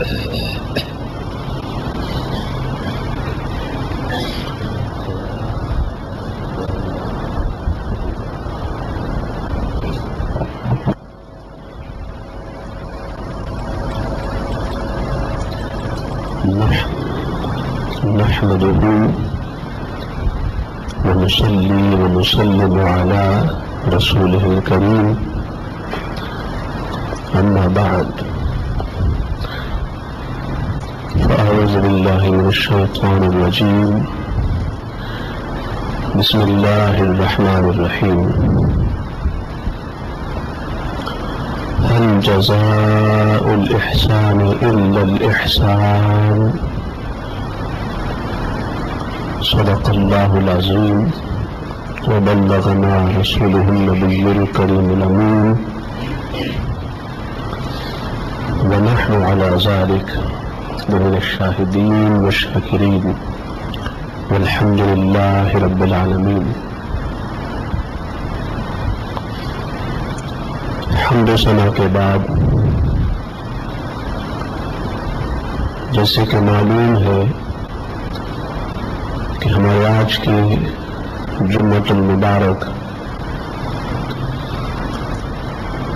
نحمده ونصلي ونسلم على رسوله الكريم أما بعد فأعوذ بالله من الشيطان الرجيم بسم الله الرحمن الرحيم هل جزاء الإحسان إلا الإحسان صدق الله العظيم وبلغنا رسوله النبي الكريم الأمين ونحن على ذلك من الشاهدين والشاكرين والحمد لله رب العالمين. حمد و ثنا کے بعد جیسے کہ معلوم ہے کہ ہمارے آج کی جمعۃ المبارک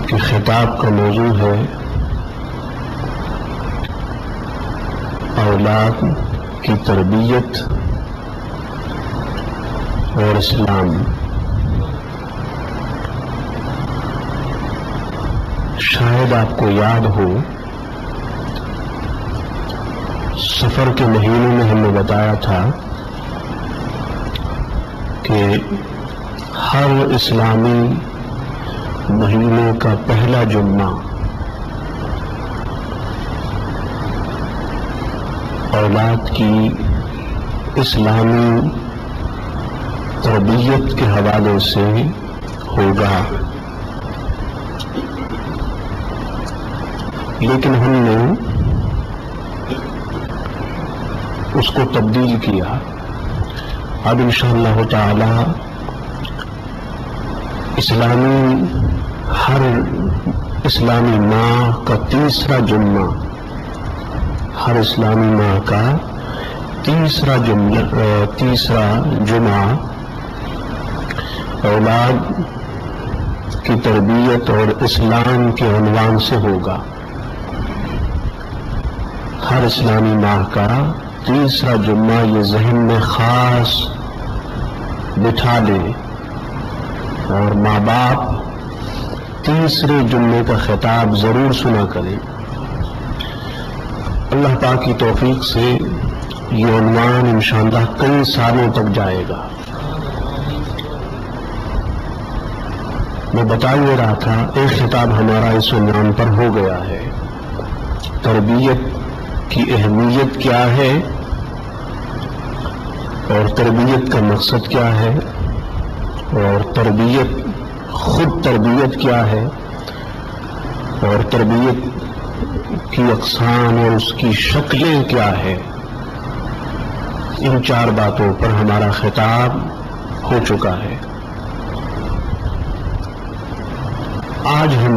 کے خطاب کا موضوع ہے اولاد کی تربیت اور اسلام. شاید آپ کو یاد ہو سفر کے مہینے میں ہم نے بتایا تھا کہ ہر اسلامی مہینے کا پہلا جمعہ اولاد کی اسلامی تربیت کے حوالے سے ہوگا. لیکن ہم نے اس کو تبدیل کیا. اب انشاءاللہ تعالی ہر اسلامی ماہ کا تیسرا جمعہ جمعہ اولاد کی تربیت اور اسلام کے عنوان سے ہوگا. ہر اسلامی ماہ کا تیسرا جمعہ یہ ذہن میں خاص بٹھا لے اور ماں باپ تیسرے جمعے کا خطاب ضرور سنا کرے. اللہ پاک کی توفیق سے یہ عنوان انشاءاللہ کئی سالوں تک جائے گا. میں بتا یہ رہا تھا ایک خطاب ہمارا اس عنوان پر ہو گیا ہے. تربیت کی اہمیت کیا ہے اور تربیت کا مقصد کیا ہے اور خود تربیت کیا ہے اور تربیت کی اقسام اور اس کی شکلیں کیا ہے. ان چار باتوں پر ہمارا خطاب ہو چکا ہے. آج ہم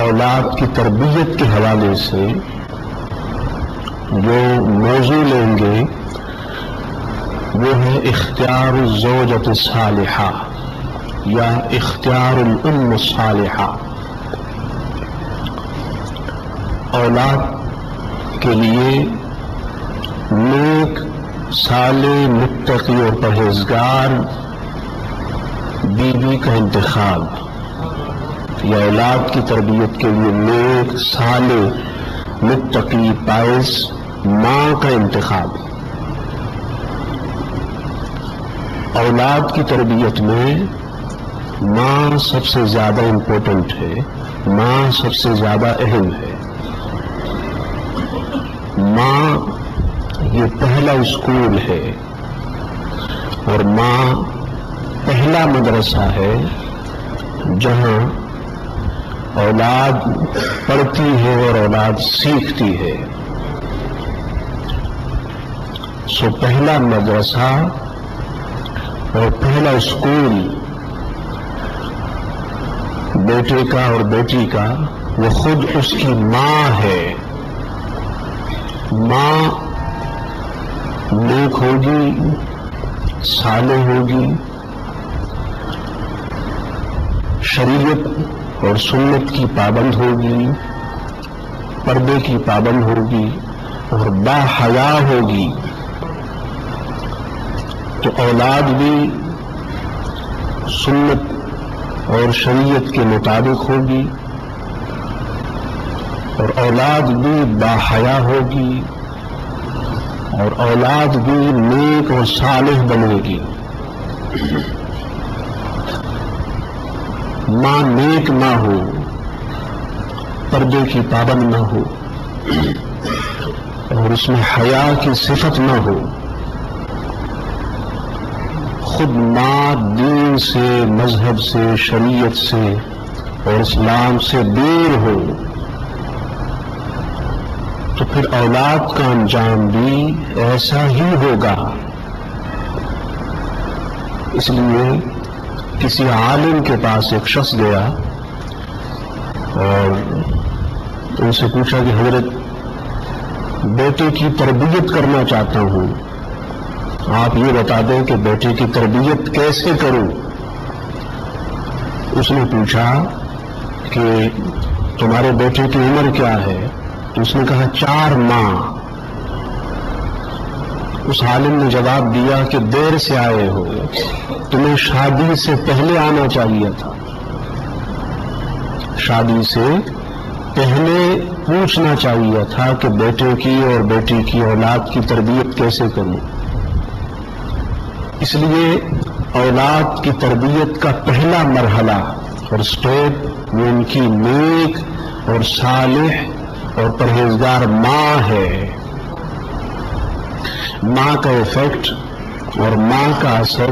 اولاد کی تربیت کے حوالے سے جو موضوع لیں گے وہ ہے اختیار الزوجۃ الصالحہ یا اختیار الام الصالحہ. اولاد کے لیے نیک صالح متقی اور پرہیزگار بیوی کا انتخاب یا اولاد کی تربیت کے لیے نیک صالح متقی پائس ماں کا انتخاب. اولاد کی تربیت میں ماں سب سے زیادہ امپورٹنٹ ہے. ماں سب سے زیادہ اہم ہے. ماں یہ پہلا اسکول ہے اور ماں پہلا مدرسہ ہے جہاں اولاد پڑھتی ہے اور اولاد سیکھتی ہے. سو پہلا مدرسہ اور پہلا اسکول بیٹے کا اور بیٹی کا وہ خود اس کی ماں ہے. ماں نیک ہوگی، صالح ہوگی، شریعت اور سنت کی پابند ہوگی، پردے کی پابند ہوگی اور با حیا ہوگی، تو اولاد بھی سنت اور شریعت کے مطابق ہوگی اور اولاد بھی با حیا ہوگی اور اولاد بھی نیک اور صالح بنے گی. ماں نیک نہ ہو، پردے کی پابند نہ ہو اور اس میں حیا کی صفت نہ ہو، خود ماں دین سے، مذہب سے، شریعت سے اور اسلام سے دور ہو، تو پھر اولاد کا انجام بھی ایسا ہی ہوگا. اس لیے کسی عالم کے پاس ایک شخص گیا اور ان سے پوچھا کہ حضرت بیٹے کی تربیت کرنا چاہتا ہوں، آپ یہ بتا دیں کہ بیٹے کی تربیت کیسے کروں. اس نے پوچھا کہ تمہارے بیٹے کی عمر کیا ہے؟ تو اس نے کہا 4 ماہ. اس عالم نے جواب دیا کہ دیر سے آئے ہو، تمہیں شادی سے پہلے آنا چاہیے تھا. شادی سے پہلے پوچھنا چاہیے تھا کہ بیٹے کی اور بیٹی کی اولاد کی تربیت کیسے کروں. اس لیے اولاد کی تربیت کا پہلا مرحلہ اور سٹیپ وہ ان کی نیک اور صالح اور پرہیزگار ماں ہے. ماں کا ایفیکٹ اور ماں کا اثر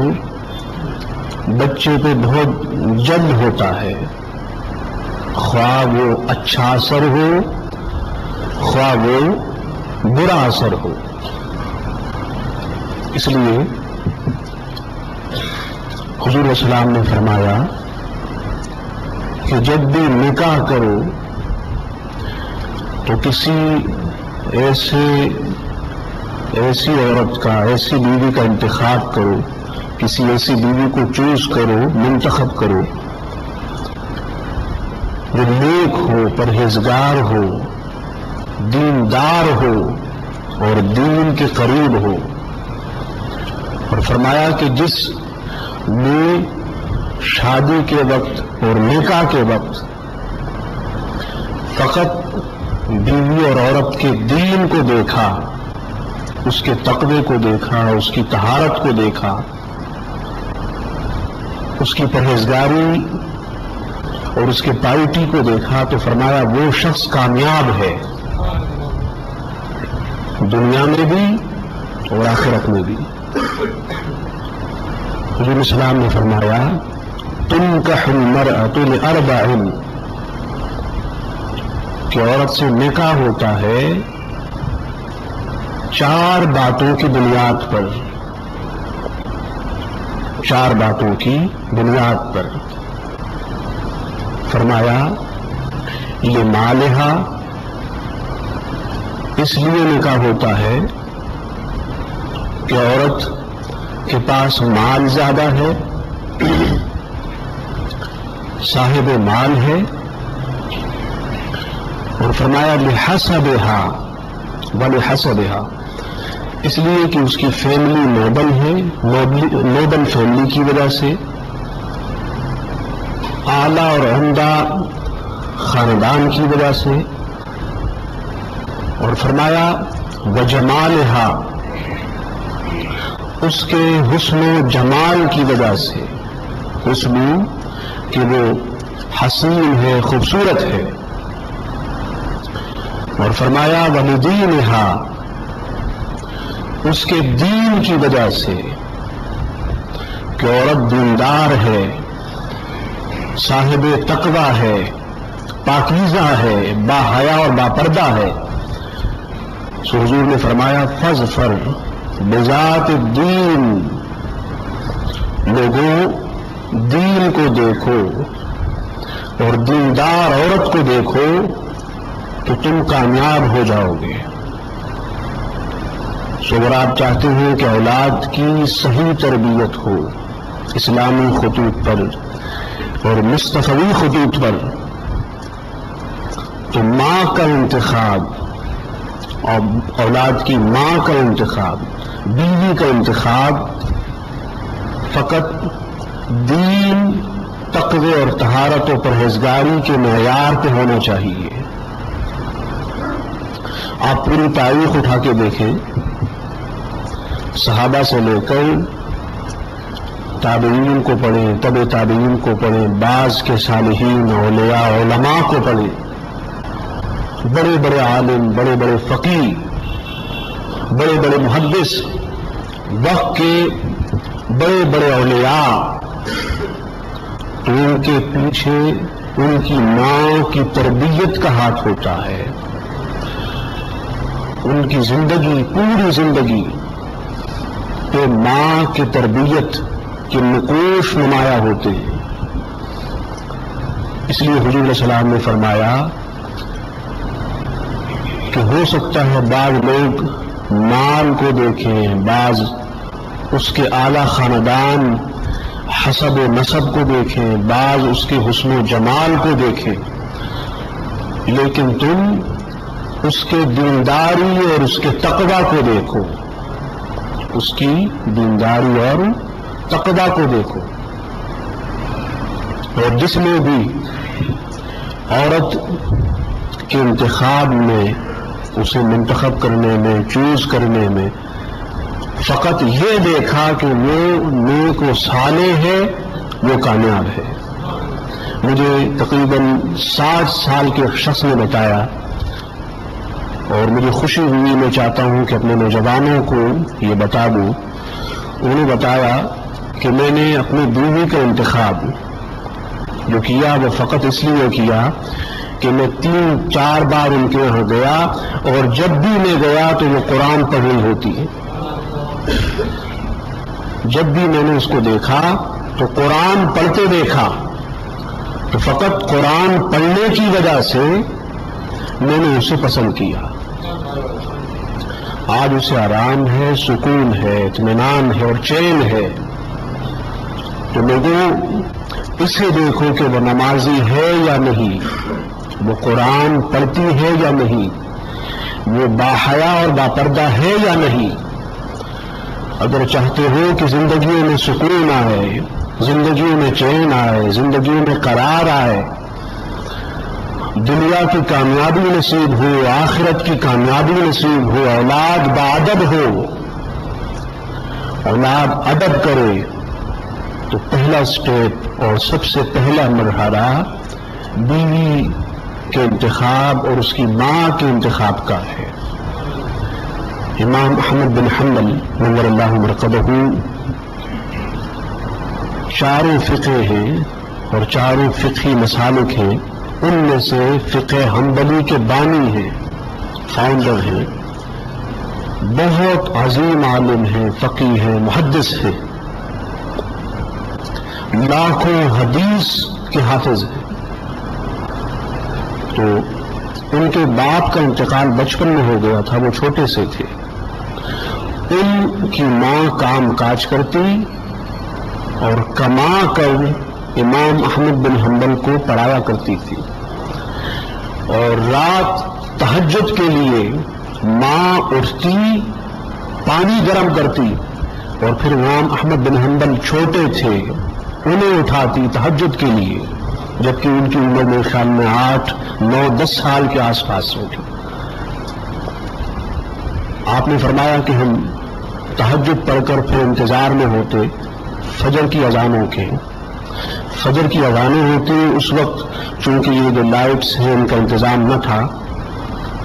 بچے پہ بہت جلد ہوتا ہے، خواہ وہ اچھا اثر ہو خواہ وہ برا اثر ہو. اس لیے حضور السلام نے فرمایا کہ جب بھی نکاح کرو تو کسی ایسی عورت کا، ایسی بیوی کا انتخاب کرو، کسی ایسی بیوی کو چوز کرو، منتخب کرو جو نیک ہو، پرہیزگار ہو، دیندار ہو اور دین کے قریب ہو. اور فرمایا کہ جس نے شادی کے وقت اور نکاح کے وقت فقط بیوی اور عورت کے دین کو دیکھا، اس کے تقوی کو دیکھا، اس کی طہارت کو دیکھا، اس کی پرہیزگاری اور اس کے پائٹی کو دیکھا، تو فرمایا وہ شخص کامیاب ہے، دنیا میں بھی اور آخرت میں بھی. حضور السلام نے فرمایا تنکح المرأة لأربع، کہ عورت سے نکاح ہوتا ہے 4 باتوں کی بنیاد پر. 4 باتوں کی بنیاد پر. فرمایا لمالہا، اس لیے نکاح ہوتا ہے کہ عورت کے پاس مال زیادہ ہے، صاحب مال ہے. اور فرمایا لحسبہا ولحسبہا، اس لیے کہ اس کی فیملی نوبل ہے، نوبل فیملی کی وجہ سے، اعلیٰ اور عمدہ خاندان کی وجہ سے. اور فرمایا وجمالہا، اس کے حسن و جمال کی وجہ سے، حسن کہ وہ حسین ہے، خوبصورت ہے. اور فرمایا ولدینہا، اس کے دین کی وجہ سے کہ عورت دیندار ہے، صاحب تقوی ہے، پاکیزہ ہے، با حیا اور با پردہ ہے. سو حضور نے فرمایا فاظفر بذات الدین، لوگوں دین کو دیکھو، اور دیندار عورت کو دیکھو تو تم کامیاب ہو جاؤ گے. سو اگر آپ چاہتے ہیں کہ اولاد کی صحیح تربیت ہو اسلامی خطوط پر اور مصطفی خطوط پر، تو ماں کا انتخاب اور اولاد کی ماں کا انتخاب، بیوی کا انتخاب فقط دین، تقوی اور طہارت و پرہیزگاری کے معیار پہ ہونا چاہیے. آپ پوری تاریخ اٹھا کے دیکھیں، صحابہ سے لے کر تابعین کو پڑھیں، تبع تابعین کو پڑھیں، بعض کے صالحین اولیاء علماء کو پڑھیں، بڑے بڑے عالم، بڑے بڑے فقیہ، بڑے بڑے محدث، وقت کے بڑے بڑے اولیاء، تو ان کے پیچھے ان کی ماں کی تربیت کا ہاتھ ہوتا ہے. ان کی زندگی، پوری زندگی پہ ماں کی تربیت کے نقوش نمایاں ہوتے ہیں. اس لیے حضور علیہ السلام نے فرمایا کہ ہو سکتا ہے بعض لوگ مال کو دیکھیں، بعض اس کے اعلی خاندان حسب و نسب کو دیکھیں، بعض اس کے حسن و جمال کو دیکھیں، لیکن تم اس کے دینداری اور اس کے تقویٰ کو دیکھو، اس کی دینداری اور تقویٰ کو دیکھو. اور جس نے بھی عورت کے انتخاب میں، اسے منتخب کرنے میں، چوز کرنے میں فقط یہ دیکھا کہ وہ نیک و صالح ہے، وہ کامیاب ہے. مجھے تقریباً 60 سال کے ایک شخص نے بتایا، اور مجھے خوشی ہوئی، میں چاہتا ہوں کہ اپنے نوجوانوں کو یہ بتا دوں. انہوں نے بتایا کہ میں نے اپنی بیوی کا انتخاب جو کیا وہ فقط اس لیے کیا کہ میں 3-4 بار ان کے یہاں گیا، اور جب بھی میں گیا تو وہ قرآن پڑھ رہی ہوتی ہے. جب بھی میں نے اس کو دیکھا تو قرآن پڑھتے دیکھا، تو فقط قرآن پڑھنے کی وجہ سے میں نے اسے پسند کیا. آج اسے آرام ہے، سکون ہے، اطمینان ہے اور چین ہے. تو لوگوں اسے دیکھو کہ وہ نمازی ہے یا نہیں، وہ قرآن پڑھتی ہے یا نہیں، وہ باحیا اور باپردہ ہے یا نہیں. اگر چاہتے ہو کہ زندگیوں میں سکون آئے، زندگیوں میں چین آئے، زندگیوں میں قرار آئے، دنیا کی کامیابی نصیب ہو، آخرت کی کامیابی نصیب ہو، اولاد باادب ہو، اولاد ادب کرے، تو پہلا سٹیپ اور سب سے پہلا مرحلہ بیوی کے انتخاب اور اس کی ماں کے انتخاب کا ہے. امام احمد بن حنبل نور اللہ مرقدہ 4 فقہ ہیں اور 4 فقہی مسالک ہیں. ان میں سے فقہ حنبلی کے بانی ہیں، فاؤنڈر ہیں، بہت عظیم عالم ہیں، فقیہ ہیں، محدث ہیں، لاکھوں حدیث کے حافظ ہیں. تو ان کے باپ کا انتقال بچپن میں ہو گیا تھا، وہ چھوٹے سے تھے. ان کی ماں کام کاج کرتی اور کما کر امام احمد بن حنبل کو پڑھایا کرتی تھی. اور رات تہجد کے لیے ماں اٹھتی، پانی گرم کرتی، اور پھر امام احمد بن حنبل چھوٹے تھے، انہیں اٹھاتی تہجد کے لیے، جبکہ ان کی عمر میرے خیال میں 8, 9, 10 سال کے آس پاس ہوتی. آپ نے فرمایا کہ ہم تہجد پڑھ کر پھر انتظار میں ہوتے فجر کی اذانوں کے. فجر کی اذانیں ہوتی اس وقت، چونکہ یہ جو لائٹس ہیں ان کا انتظام نہ تھا،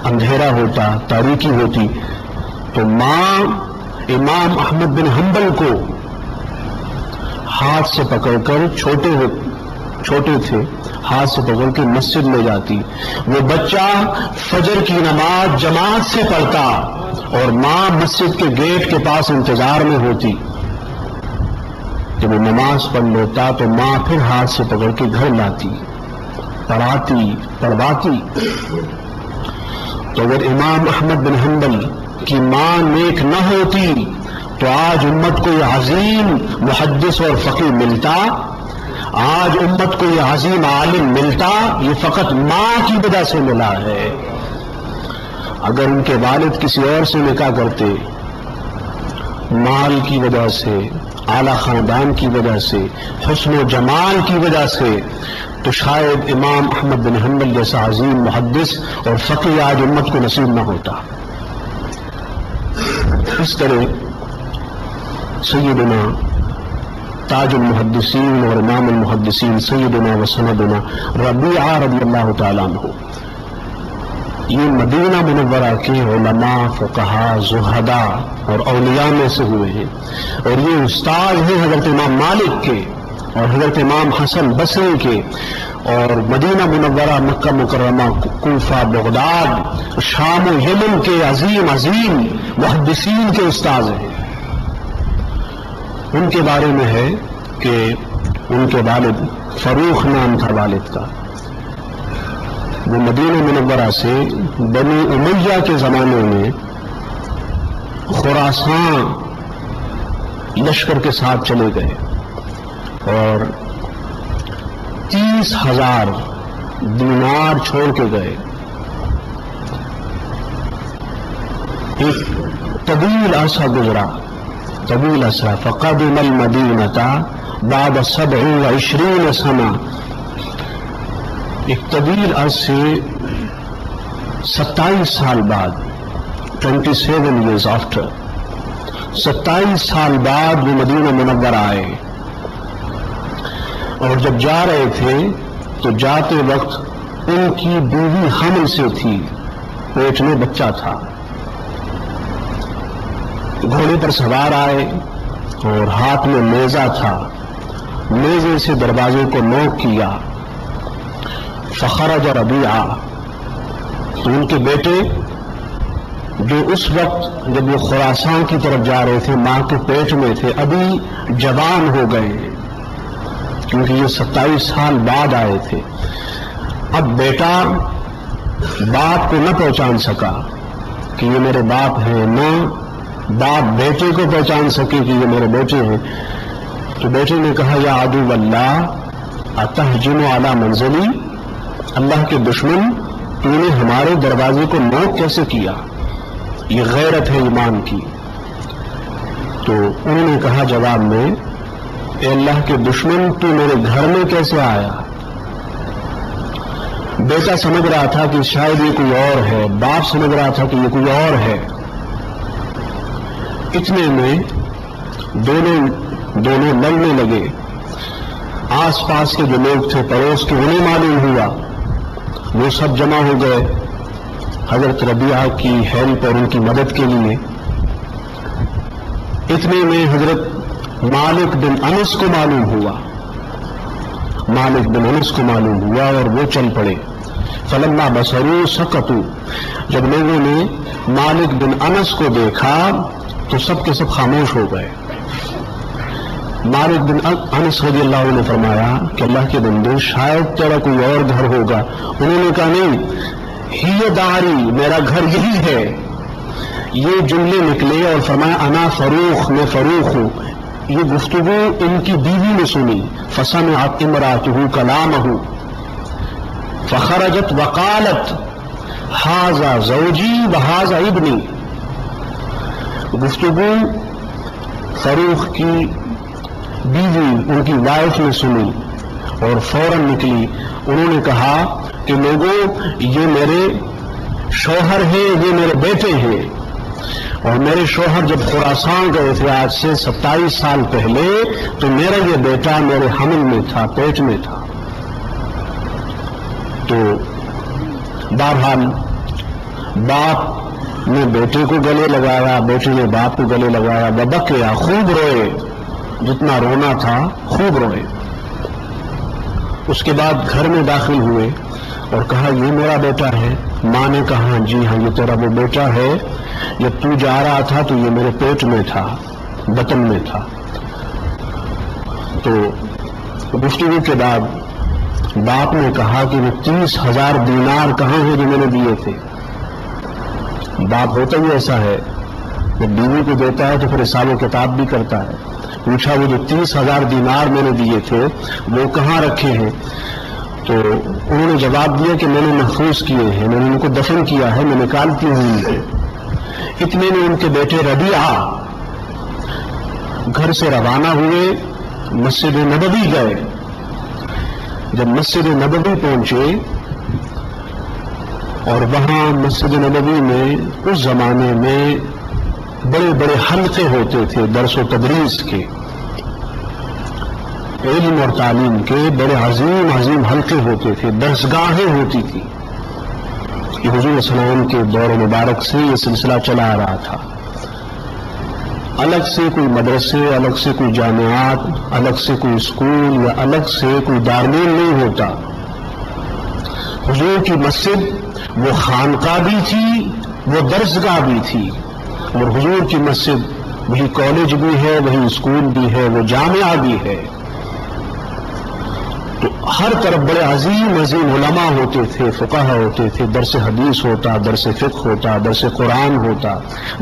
اندھیرا ہوتا، تاریکی ہوتی، تو ماں امام احمد بن حنبل کو ہاتھ سے پکڑ کر، چھوٹے تھے، ہاتھ سے پکڑ کے مسجد میں جاتی. وہ بچہ فجر کی نماز جماعت سے پڑھتا اور ماں مسجد کے گیٹ کے پاس انتظار میں ہوتی. جب وہ نماز پڑھ لیتا تو ماں پھر ہاتھ سے پکڑ کے گھر لاتی. پڑھواتی. تو اگر امام احمد بن حنبل کی ماں نیک نہ ہوتی تو آج امت کو یہ عظیم محدث اور فقیہ ملتا، آج امت کو یہ عظیم عالم ملتا. یہ فقط ماں کی وجہ سے ملا ہے. اگر ان کے والد کسی اور سے نکاح کرتے، مال کی وجہ سے، اعلیٰ خاندان کی وجہ سے، حسن و جمال کی وجہ سے، تو شاید امام احمد بن حنبل جیسا عظیم محدث اور فقیہ آج امت کو نصیب نہ ہوتا. اس طرح سیدنا تاج المحدثین اور امام المحدثین سیدنا و سندنا ربیعہ رضی اللہ تعالیٰ عنہ، یہ مدینہ منورہ کے علماء، فقہاء، زہداء اور اولیاء میں سے ہوئے ہیں، اور یہ استاد ہیں حضرت امام مالک کے اور حضرت امام حسن بصری کے، اور مدینہ منورہ، مکہ مکرمہ، کوفہ، بغداد، شام و یمن کے عظیم عظیم محدثین کے استاد ہیں. ان کے بارے میں ہے کہ ان کے والد فروخ نام تھا والد کا، وہ مدینہ منورہ سے بنی امیہ کے زمانے میں خراسان لشکر کے ساتھ چلے گئے اور 30,000 دینار چھوڑ کے گئے. ایک طویل عرصہ گزرا، طویل عرصہ. فقدم المدینہ بعد 27 سنہ. ایک طویل عرصے 27 سال بعد، 27 years after، 27 سال بعد وہ مدینہ منورہ آئے. اور جب جا رہے تھے تو جاتے وقت ان کی بیوی حمل سے تھی، پیٹ میں بچہ تھا. گھوڑے پر سوار آئے اور ہاتھ میں نیزہ تھا، نیزے سے دروازے کو نوک کیا. فخرج ربیعہ، تو ان کے بیٹے جو اس وقت جب وہ خراسان کی طرف جا رہے تھے ماں کے پیٹ میں تھے، ابھی جوان ہو گئے کیونکہ یہ 27 سال بعد آئے تھے. اب بیٹا باپ کو نہ پہچان سکا کہ یہ میرے باپ ہیں، نہ باپ بیٹے کو پہچان سکے کہ یہ میرے بیٹے ہیں. تو بیٹے نے کہا یا عدو اللہ اتہجم علی منزلی، اللہ کے دشمن تو نے ہمارے دروازے کو نوک کیسے کیا؟ یہ غیرت ہے ایمان کی. تو انہوں نے کہا جواب میں اے اللہ کے دشمن تو میرے گھر میں کیسے آیا؟ بیٹا سمجھ رہا تھا کہ شاید یہ کوئی اور ہے، باپ سمجھ رہا تھا کہ یہ کوئی اور ہے. اتنے میں دونوں لڑنے لگے. آس پاس کے جو لوگ تھے پڑوس کے انہیں معلوم ہوا، وہ سب جمع ہو گئے حضرت ربیعہ کی ہیلپ اور ان کی مدد کے لیے. اتنے میں حضرت مالک بن انس کو معلوم ہوا اور وہ چل پڑے. فلما بصروا سکتوا، جب لوگوں نے مالک بن انس کو دیکھا تو سب کے سب خاموش ہو گئے. مالک بن انس رضی اللہ عنہ نے فرمایا کہ اللہ کے بندے شاید تیرا کوئی اور گھر ہوگا. انہوں نے کہا نہیں، ہی داری، میرا گھر یہی ہے. یہ جملے نکلے اور فرمایا انا فروخ، میں فروخ ہوں. یہ گفتگو ان کی بیوی نے سنی. فسمعت امرأته کلامہ فخرجت وقالت ھذا زوجی وھذا ابنی. گفتگو فروخ کی بیوی، ان کی وائف نے سنی اور فوراً نکلی. انہوں نے کہا کہ لوگوں یہ میرے شوہر ہیں، یہ میرے بیٹے ہیں. اور میرے شوہر جب خراسان گئے تھے آج سے 27 سال پہلے تو میرا یہ بیٹا میرے حمل میں تھا، پیٹ میں تھا. تو بہرحال باپ نے بیٹے کو گلے لگایا، بیٹے نے باپ کو گلے لگایا. وبکیا، خوب روئے، جتنا رونا تھا خوب روئے. اس کے بعد گھر میں داخل ہوئے اور کہا یہ میرا بیٹا ہے. ماں نے کہا جی ہاں یہ تیرا وہ بیٹا ہے، جب تو جا رہا تھا تو یہ میرے پیٹ میں تھا، بطن میں تھا. تو گفتگو کے بعد باپ نے کہا کہ وہ 30,000 دینار کہاں ہیں جو میں نے دیے تھے؟ باپ ہوتا ہی ایسا ہے، جب بیوی کو دیتا ہے تو پھر حساب و کتاب بھی کرتا ہے۔ پوچھا وہ جو 30,000 دینار میں نے دیے تھے وہ کہاں رکھے ہیں؟ تو انہوں نے جواب دیا کہ میں نے محفوظ کیے ہیں، میں نے ان کو دفن کیا ہے، میں نکالتی ہوں۔ اتنے میں ان کے بیٹے ربیعہ گھر سے روانہ ہوئے، مسجد نبوی گئے۔ جب مسجد نبوی پہنچے اور وہاں مسجد نبوی میں اس زمانے میں بڑے بڑے حلقے ہوتے تھے درس و تدریس کے، علم اور تعلیم کے بڑے عظیم عظیم حلقے ہوتے تھے، درسگاہیں ہوتی تھی۔ یہ حضور السلام کے دور مبارک سے یہ سلسلہ چلا آ رہا تھا۔ الگ سے کوئی مدرسے، الگ سے کوئی جامعات، الگ سے کوئی اسکول یا الگ سے کوئی دارالعلوم نہیں ہوتا۔ حضور کی مسجد وہ خانقاہ بھی تھی، وہ درسگاہ بھی تھی، اور حضور کی مسجد وہی کالج بھی ہے، وہی اسکول بھی ہے، وہ جامعہ بھی ہے۔ تو ہر طرف بڑے عظیم عظیم علماء ہوتے تھے، فقہا ہوتے تھے، درس حدیث ہوتا، درس فقہ ہوتا، درس قرآن ہوتا،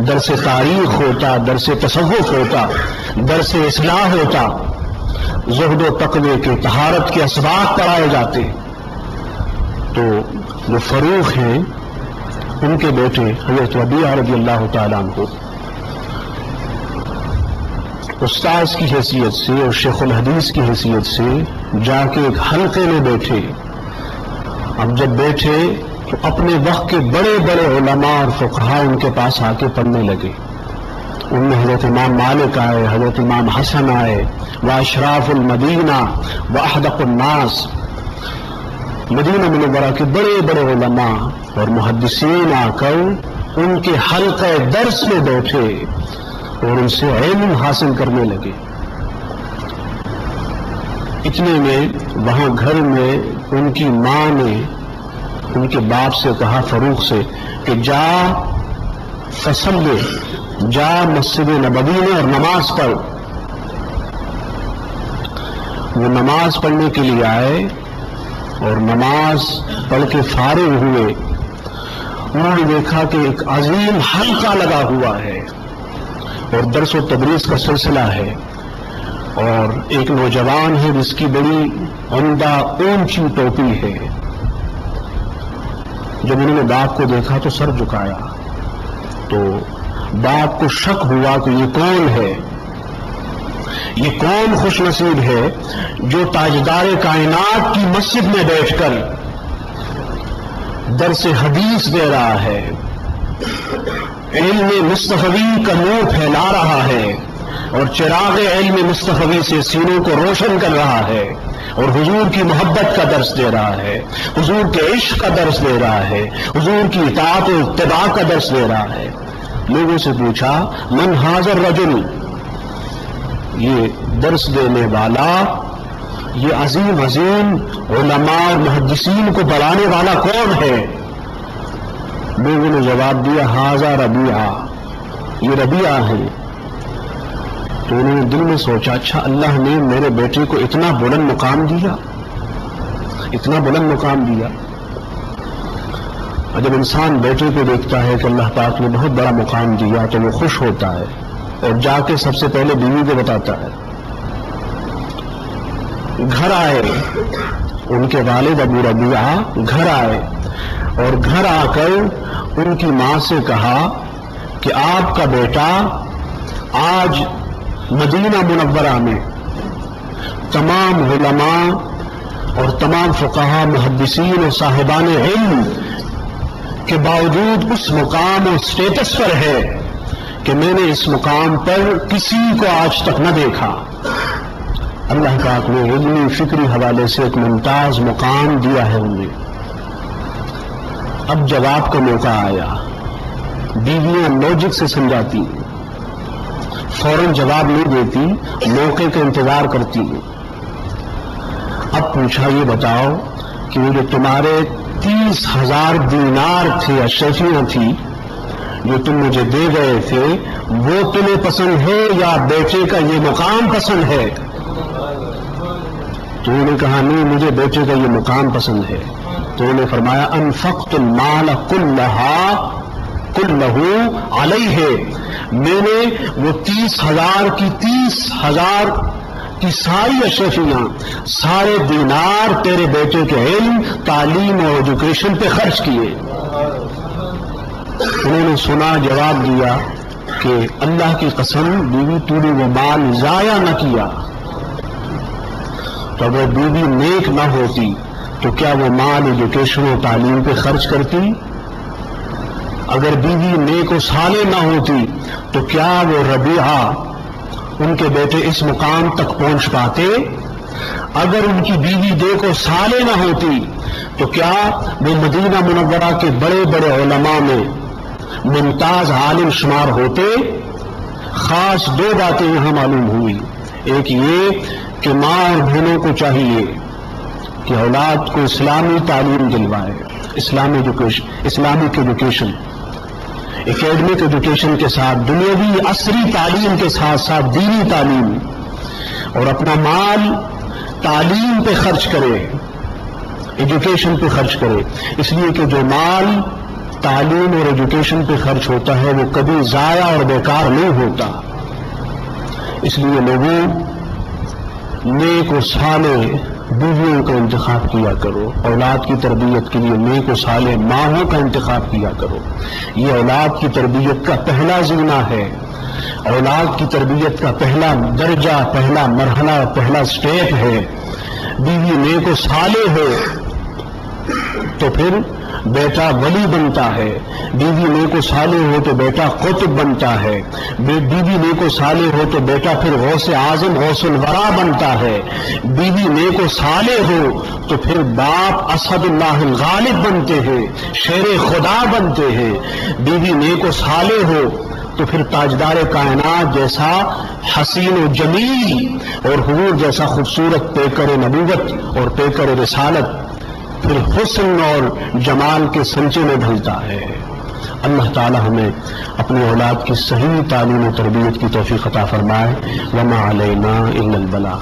درس تاریخ ہوتا، درس تصوف ہوتا، درس اصلاح ہوتا، زہد و تقوی کے، طہارت کے اسباق پڑھائے جاتے۔ تو جو فروخ ہیں ان کے بیٹے حضرت ربیعہ رضی اللہ تعالیٰ عنہ استاذ کی حیثیت سے اور شیخ الحدیث کی حیثیت سے جا کے ایک حلقے میں بیٹھے۔ اب جب بیٹھے تو اپنے وقت کے بڑے بڑے علماء اور فقہاء ان کے پاس آ کے پڑھنے لگے۔ ان میں حضرت امام مالک آئے، حضرت امام حسن آئے، واشراف المدینہ واحدق الناس، مدینہ منورہ کے بڑے بڑے علماء اور محدثین آ کر ان کے حلقہ درس میں بیٹھے اور ان سے علم حاصل کرنے لگے۔ اتنے میں وہاں گھر میں ان کی ماں نے ان کے باپ سے کہا، فروخ سے، کہ جا فصل، جا مسجد نبوی میں اور نماز پڑھ۔ وہ نماز پڑھنے کے لیے آئے اور نماز پڑھ کے فارغ ہوئے۔ انہوں نے دیکھا کہ ایک عظیم حلقہ لگا ہوا ہے اور درس و تدریس کا سلسلہ ہے، اور ایک نوجوان ہے جس کی بڑی عمدہ اونچی ٹوپی ہے۔ جب انہوں نے باپ کو دیکھا تو سر جھکایا، تو باپ کو شک ہوا کہ یہ کون ہے، یہ کون خوش نصیب ہے جو تاجدار کائنات کی مسجد میں بیٹھ کر درس حدیث دے رہا ہے، علم مصطفی کا نور پھیلا رہا ہے اور چراغ علم مصطفی سے سینوں کو روشن کر رہا ہے، اور حضور کی محبت کا درس دے رہا ہے، حضور کے عشق کا درس دے رہا ہے، حضور کی اطاعت و اتباع کا درس دے رہا ہے۔ لوگوں سے پوچھا، من حاضر رجل، یہ درس دینے والا، یہ عظیم عظیم علماء اور محدثین کو پڑھانے والا کون ہے؟ لوگوں نے جواب دیا، حاضہ ربیعہ، یہ ربیعہ ہے۔ تو انہوں نے دل میں سوچا، اچھا اللہ نے میرے بیٹے کو اتنا بلند مقام دیا، اتنا بلند مقام دیا۔ اور جب انسان بیٹے کو دیکھتا ہے کہ اللہ پاک نے بہت بڑا مقام دیا تو وہ خوش ہوتا ہے اور جا کے سب سے پہلے بیوی کو بتاتا ہے۔ گھر آئے ان کے والد ابو ربیعہ، گھر آئے اور گھر آ کر ان کی ماں سے کہا کہ آپ کا بیٹا آج مدینہ منورہ میں تمام علماء اور تمام فقہاء، محدثین اور صاحبان علم کے باوجود اس مقام اور سٹیٹس پر ہے کہ میں نے اس مقام پر کسی کو آج تک نہ دیکھا۔ اللہ پاک نے علمی فکری حوالے سے ایک ممتاز مقام دیا ہے انہیں۔ اب جواب کا موقع آیا، بیویاں لوجک سے سمجھاتی ہیں، فوراً جواب نہیں دیتی، موقع کا انتظار کرتی ہیں۔ اب پوچھا، یہ بتاؤ کہ وہ جو تمہارے 30,000 دینار تھے، اشرفیاں تھی جو تم مجھے دے گئے تھے، وہ تمہیں پسند ہے یا بیٹے کا یہ مقام پسند ہے؟ تو انہوں نے کہا نہیں مجھے بیٹے کا یہ مقام پسند ہے. تو انہوں نے فرمایا انفقت المال کلہ علیہ، میں نے وہ 30,000 کی ساری اشرفیاں، سارے دینار تیرے بیٹے کے علم، تعلیم اور ایجوکیشن پہ خرچ کیے. انہوں نے سنا، جواب دیا کہ اللہ کی قسم بیوی تو نے وہ مال ضائع نہ کیا. تو اگر بیوی نیک نہ ہوتی تو کیا وہ مال ایجوکیشن اور تعلیم پہ خرچ کرتی؟ اگر بیوی نیک و صالح نہ ہوتی تو کیا وہ ربیعہ ان کے بیٹے اس مقام تک پہنچ پاتے؟ اگر ان کی بیوی نیک و صالح نہ ہوتی تو کیا وہ مدینہ منورہ کے بڑے بڑے علماء میں ممتاز عالم شمار ہوتے؟ خاص 2 باتیں یہاں معلوم ہوئی. ایک یہ کہ ماں اور بہنوں کو چاہیے کہ اولاد کو اسلامی تعلیم دلوائے، اسلامک ایجوکیشن، اکیڈمک ایجوکیشن کے ساتھ دنیاوی عصری تعلیم کے ساتھ ساتھ دینی تعلیم، اور اپنا مال تعلیم پہ خرچ کرے، ایجوکیشن پہ خرچ کرے. اس لیے کہ جو مال تعلیم اور ایجوکیشن پہ خرچ ہوتا ہے وہ کبھی ضائع اور بیکار نہیں ہوتا. اس لیے لوگوں نیک و صالح بیویوں کا انتخاب کیا کرو، اولاد کی تربیت کے لیے نیک و صالح ماہوں کا انتخاب کیا کرو. یہ اولاد کی تربیت کا پہلا زینہ ہے، اولاد کی تربیت کا پہلا درجہ، پہلا مرحلہ، پہلا سٹیپ ہے. بیوی نیک و صالح ہو تو پھر بیٹا ولی بنتا ہے، بیوی نیک و صالح ہو تو بیٹا قطب بنتا ہے، بیوی نیک و صالح ہو تو بیٹا پھر غوث اعظم غوث الورا بنتا ہے، بیوی نیک و صالح ہو تو پھر باپ اسد اللہ الغالب بنتے ہیں، شیر خدا بنتے ہیں. بیوی نیک و صالح ہو تو پھر تاجدار کائنات جیسا حسین و جمیل اور حضور جیسا خوبصورت پیکر نبوت اور پیکر رسالت پھر حسن اور جمال کے سنچے میں ڈھلتا ہے. اللہ تعالی ہمیں اپنی اولاد کی صحیح تعلیم و تربیت کی توفیق عطا فرمائے. وما علینا الا البلاغ.